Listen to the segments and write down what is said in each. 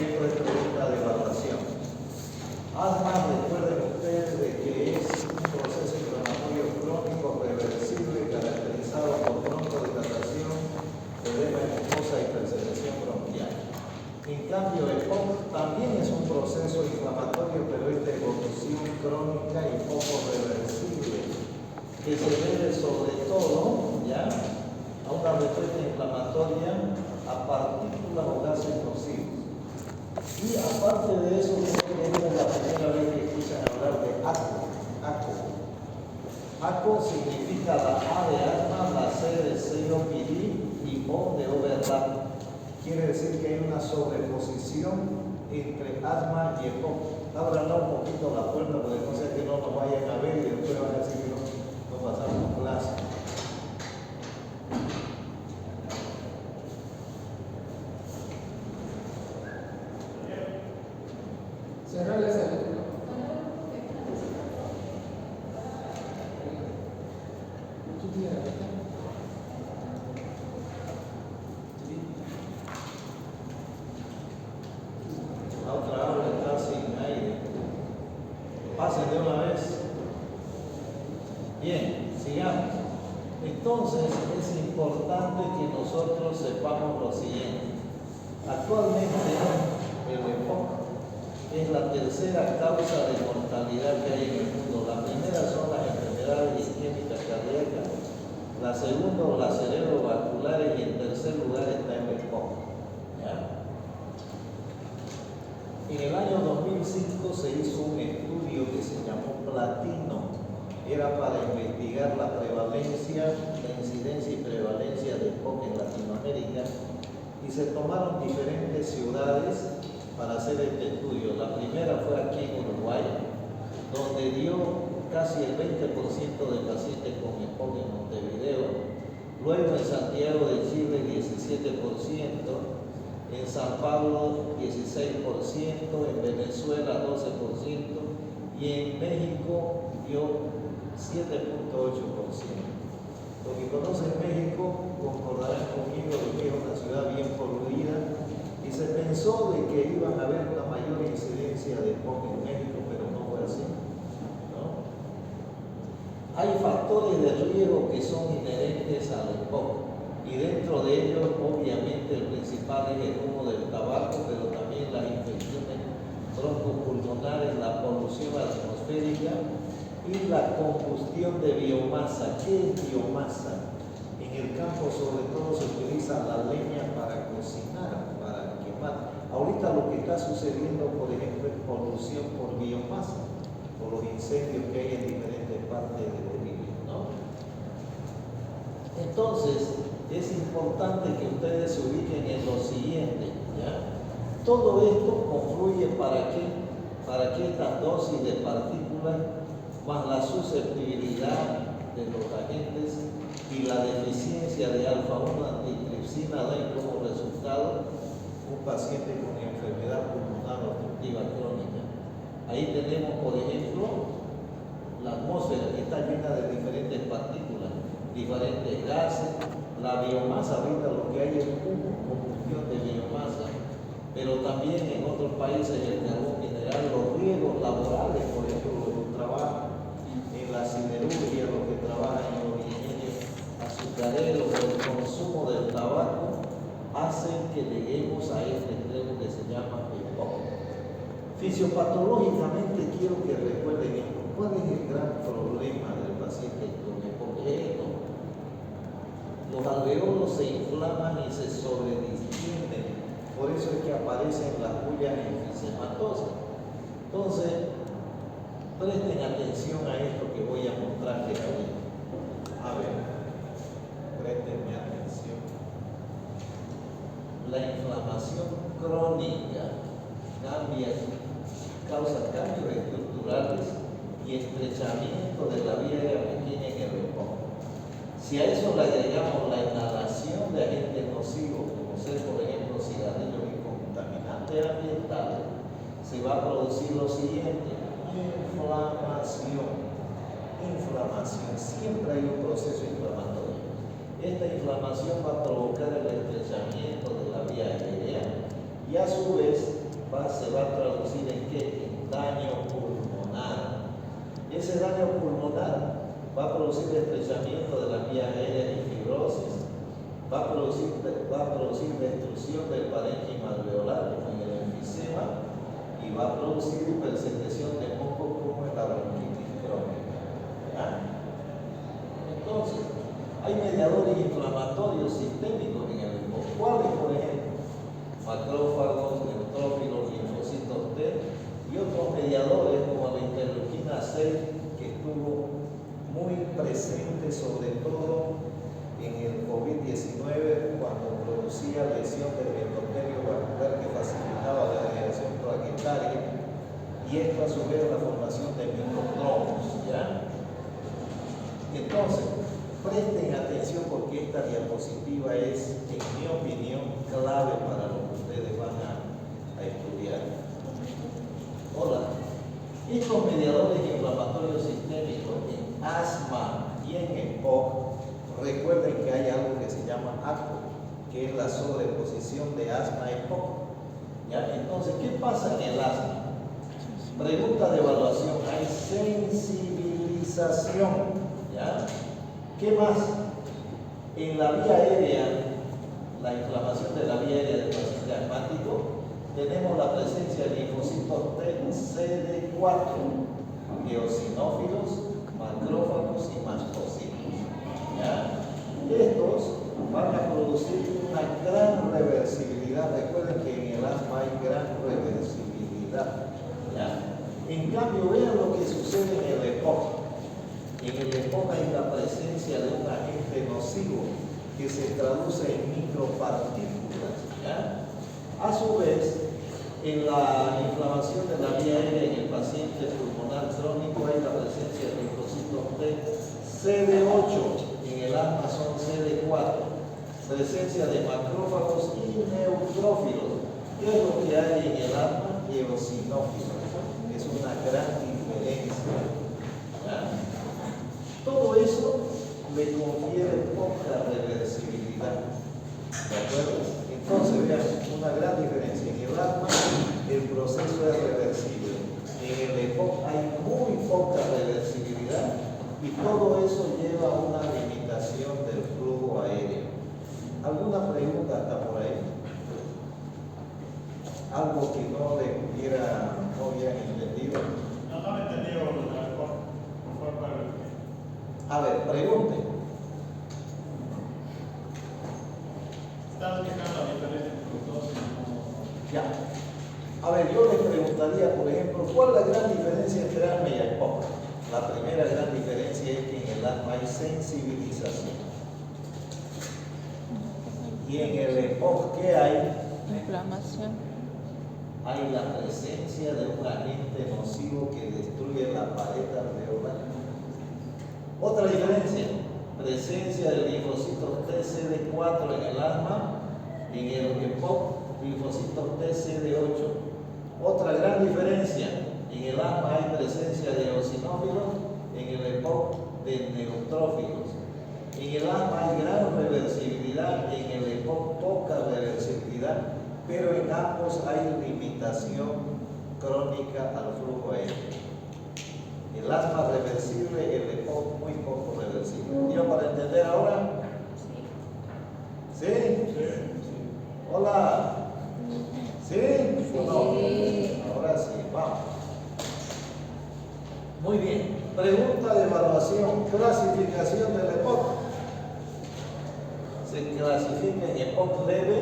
Siempre es pregunta de evaluación. Asma, recuerden ustedes de que es un proceso inflamatorio crónico reversible caracterizado por broncodilatación, edema de mucosa y presentación bronquial. En cambio, EPOC también es un proceso inflamatorio, pero es de evolución crónica y poco reversible, que se debe sobre todo ¿ya? A una respuesta inflamatoria a partículas o gases nocivos. Y aparte de eso, creo que es la primera vez que escuchan hablar de ACO. ACO significa la A de asma, la C de COPD y O de overlap. Quiere decir que hay una sobreposición entre asma y EPOC. Ábranla un poquito la puerta porque no sea que no nos vayan a ver y después van a decir que no pasamos clase. Cerrarles el teléfono. La otra aula está sin aire. Pasen de una vez. Bien, sigamos. Entonces es importante que nosotros sepamos lo siguiente. Actualmente el EPOC es la tercera causa de mortalidad que hay en el mundo. La primera son las enfermedades isquémicas cardíacas, la segunda las cerebrovasculares y en tercer lugar está el EPOC. ¿Ya? En el año 2005 se hizo un estudio que se llamó Platino. Era para investigar la prevalencia, la incidencia y prevalencia de EPOC en Latinoamérica y se tomaron diferentes ciudades para hacer este estudio. La primera fue aquí en Uruguay, donde dio casi el 20% de pacientes con EPOC en Montevideo, luego en Santiago de Chile 17%, en San Pablo 16%, en Venezuela 12% y en México dio 7.8%. Los que conocen México concordarán conmigo de que es una ciudad bien poluida y se pensó de que iban a haber una mayor incidencia de EPOC en México, pero no fue así, ¿no? Hay factores de riesgo que son inherentes al EPOC y dentro de ellos obviamente el principal es el humo del tabaco, pero también las infecciones broncopulmonares, la polución atmosférica y la combustión de biomasa. ¿Qué es biomasa? En el campo sobre todo se utiliza la leña para cocinar, para quemar. Ahorita lo que está sucediendo, por ejemplo, es polución por biomasa, por los incendios que hay en diferentes partes de Bolivia, ¿no? Entonces, es importante que ustedes se ubiquen en lo siguiente, ¿ya? Todo esto confluye para que estas dosis de partículas más la susceptibilidad de los agentes y la deficiencia de alfa-1 antitripsina den como resultado un paciente con enfermedad pulmonar obstructiva crónica. Ahí tenemos, por ejemplo, la atmósfera que está llena de diferentes partículas, diferentes gases, la biomasa, ahorita lo que hay es combustión de biomasa, pero también en otros países el carbón mineral, los riesgos laborales, por ejemplo, los que trabajan en la siderurgia, los que trabajan en los ingenios azucareros, el consumo del tabaco, hacen que lleguemos a este extremo que se llama EPOC. Fisiopatológicamente quiero que recuerden esto. ¿Cuál es el gran problema del paciente con EPOC? Esto. Los alveolos se inflaman y se sobredistienden. Por eso es que aparecen las pullas enfisematosas. Entonces, presten atención a esto que voy a mostrarles ahorita. A ver, prestenme atención. La inflamación crónica causa cambios estructurales y estrechamiento de la vía aérea pequeña en el EPOC. Si a eso le agregamos la inhalación de agentes nocivos, como ser, por ejemplo, cigarrillos y contaminantes ambientales, se va a producir lo siguiente: inflamación. Siempre hay un proceso inflamatorio. Esta inflamación va a provocar el estrechamiento de la vía aérea y a su vez Ese daño pulmonar va a producir estrechamiento de las vías aéreas y fibrosis, va a producir destrucción del parénquima alveolar en el enfisema y va a producir hipersecreción de moco como en la bronquitis crónica. ¿Ya? Entonces, hay mediadores inflamatorios sistémicos en el EPOC. ¿Cuáles, por ejemplo? Macrófagos, neutrófilos, linfocitos T y otros mediadores como la interleuquina 6, que estuvo muy presente sobre todo en el COVID-19 cuando producía lesión del endotelio vascular que facilitaba la degeneración plaquetaria y esto a su vez la formación de microtromos. ¿Ya? Entonces, presten atención porque esta diapositiva es, en mi opinión, clave para lo que ustedes van a estudiar. Hola. Estos mediadores inflamatorios sistémicos en asma y en EPOC, recuerden que hay algo que se llama ACO, que es la sobreposición de asma y EPOC. ¿Ya? Entonces, ¿qué pasa en el asma? Pregunta de evaluación, hay sensibilización. ¿Ya? ¿Qué más? En la vía aérea, la inflamación de la vía aérea del paciente asmático, tenemos la presencia de linfocitos T, CD4, eosinófilos, macrófagos y mastocitos. ¿Ya? Estos van a producir una gran reversibilidad. Recuerden que en el asma hay gran reversibilidad. ¿Ya? En cambio, vean lo que sucede en el EPOC. En el EPOC hay la presencia de un agente nocivo que se traduce en micropartículas. ¿Ya? A su vez, en la inflamación de la vía aérea en el paciente pulmonar crónico hay la presencia de linfocitos T, CD8, en el asma son CD4, presencia de macrófagos y neutrófilos. ¿Qué es lo que hay en el asma? Eosinófilos. Es una gran diferencia. ¿Ya? Todo eso le confiere poca reversibilidad. ¿De acuerdo? Entonces, vean, una gran diferencia. En el asma el proceso es reversible. En el EPOC hay muy poca reversibilidad y todo eso lleva a una limitación del flujo aéreo. ¿Alguna pregunta hasta por ahí? ¿Algo que no hubieran entendido? No he entendido, por favor. A ver, pregunte. Estaba explicando la diferencia entre los dos. Ya. A ver, yo les preguntaría, por ejemplo, ¿cuál es la gran diferencia entre asma y EPOC? La primera gran diferencia es que en el asma hay sensibilización. Y en el EPOC, ¿qué hay? Inflamación. Hay la presencia de un agente nocivo que destruye la pared alveolar. Otra diferencia, presencia de linfocitos TCD4 en el asma, en el EPOC, linfocitos TCD8. Otra gran diferencia, en el asma hay presencia de eosinófilos, en el EPOC de neutrófilos. En el asma hay gran reversibilidad, en el EPOC poca reversibilidad, pero en ambos hay limitación crónica al flujo aéreo. El asma reversible, el EPOC muy poco reversible. ¿Yo para entender ahora? ¿Sí? Hola. ¿Sí? ¿O no? Ahora sí, vamos. Muy bien. Pregunta de evaluación. Clasificación del EPOC. Se clasifica en EPOC leve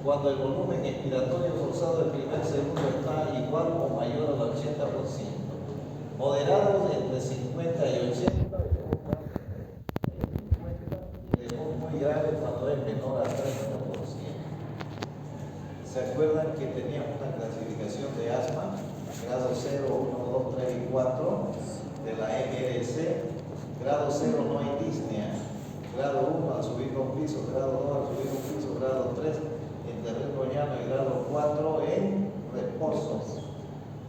cuando el volumen expiratorio forzado del primer segundo está igual o mayor al 80%. Moderados entre 50 y 80. Y EPOC muy grave cuando es menor a 30%. ¿Se acuerdan que teníamos una clasificación de asma? Grado 0, 1, 2, 3 y 4 de la MRC. Grado 0 no hay disnea. Grado 1 al subir un piso, grado 2 al subir un piso, grado 3 en terreno llano y grado 4 en reposo.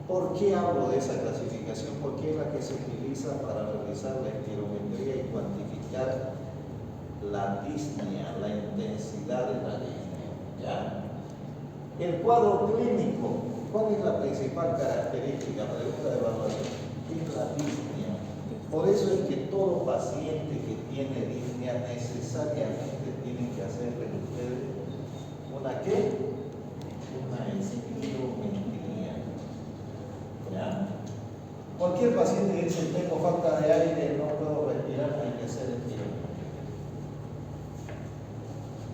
¿Por qué hablo de esa clasificación? Porque es la que se utiliza para realizar la espirometría y cuantificar la disnea, la intensidad de la disnea. ¿Ya? El cuadro clínico, ¿cuál es la principal característica? Pregunta de evaluación. ¿Qué es la disnea? Por eso es que todo paciente que tiene disnea necesariamente tienen que hacerle ustedes una ¿qué? Una espirometría. ¿Ya? Cualquier paciente que dice tengo falta de aire, no puedo respirar, hay que hacer espirometría.